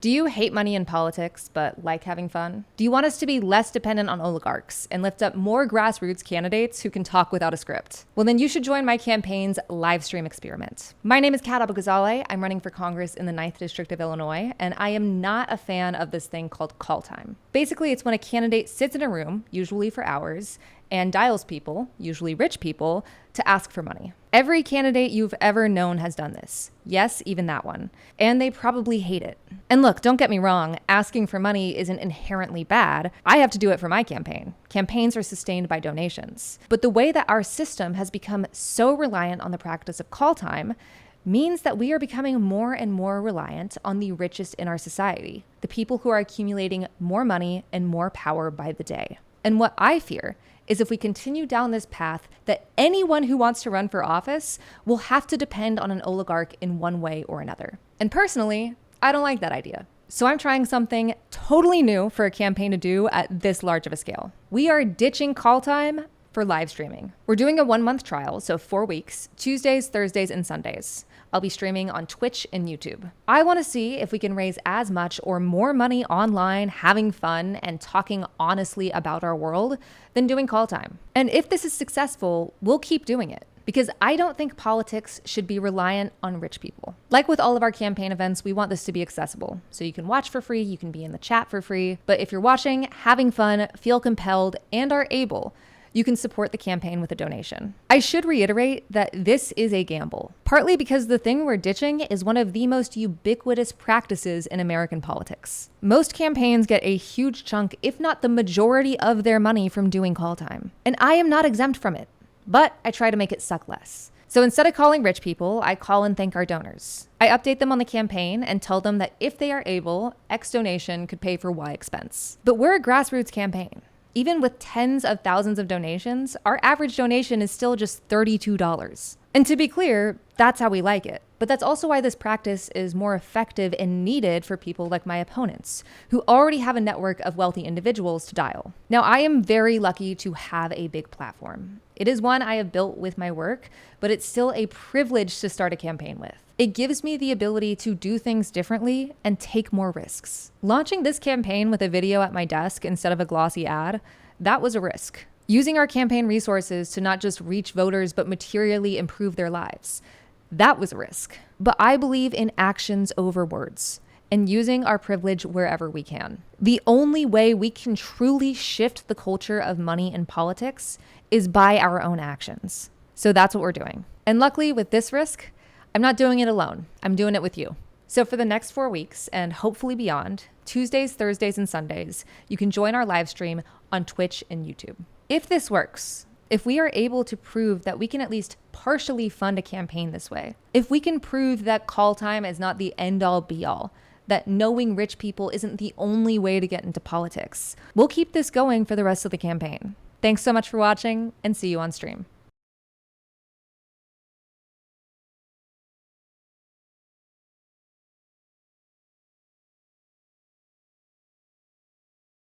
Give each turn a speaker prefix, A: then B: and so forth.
A: Do you hate money in politics, but like having fun? Do you want us to be less dependent on oligarchs and lift up more grassroots candidates who can talk without a script? Well, then you should join my campaign's live stream experiment. My name is Abughazaleh. I'm running for Congress in the 9th District of Illinois, and I am not a fan of this thing called call time. Basically, it's when a candidate sits in a room, usually for hours, and dials people, usually rich people, to ask for money. Every candidate you've ever known has done this. Yes, even that one. And they probably hate it. And look, don't get me wrong, asking for money isn't inherently bad. I have to do it for my campaign. Campaigns are sustained by donations. But the way that our system has become so reliant on the practice of call time means that we are becoming more and more reliant on the richest in our society, the people who are accumulating more money and more power by the day. And what I fear is if we continue down this path, that anyone who wants to run for office will have to depend on an oligarch in one way or another. And personally, I don't like that idea. So I'm trying something totally new for a campaign to do at this large of a scale. We are ditching call time for live streaming. We're doing a 1-month trial, so 4 weeks, Tuesdays, Thursdays, and Sundays. I'll be streaming on Twitch and YouTube. I want to see if we can raise as much or more money online, having fun, and talking honestly about our world than doing call time. And if this is successful, we'll keep doing it. Because I don't think politics should be reliant on rich people. Like with all of our campaign events, we want this to be accessible. So you can watch for free, you can be in the chat for free. But if you're watching, having fun, feel compelled, and are able, you can support the campaign with a donation. I should reiterate that this is a gamble, partly because the thing we're ditching is one of the most ubiquitous practices in American politics. Most campaigns get a huge chunk, if not the majority of their money from doing call time. And I am not exempt from it, but I try to make it suck less. So instead of calling rich people, I call and thank our donors. I update them on the campaign and tell them that if they are able, X donation could pay for Y expense. But we're a grassroots campaign. Even with tens of thousands of donations, our average donation is still just $32. And to be clear, that's how we like it. But that's also why this practice is more effective and needed for people like my opponents, who already have a network of wealthy individuals to dial. Now, I am very lucky to have a big platform. It is one I have built with my work, but it's still a privilege to start a campaign with. It gives me the ability to do things differently and take more risks. Launching this campaign with a video at my desk instead of a glossy ad, that was a risk. Using our campaign resources to not just reach voters, but materially improve their lives, that was a risk. But I believe in actions over words and using our privilege wherever we can. The only way we can truly shift the culture of money in politics is by our own actions. So that's what we're doing. And luckily with this risk, I'm not doing it alone. I'm doing it with you. So for the next 4 weeks and hopefully beyond, Tuesdays, Thursdays, and Sundays, you can join our live stream on Twitch and YouTube. If this works, if we are able to prove that we can at least partially fund a campaign this way, if we can prove that call time is not the end-all be-all, that knowing rich people isn't the only way to get into politics, we'll keep this going for the rest of the campaign. Thanks so much for watching, and see you on stream.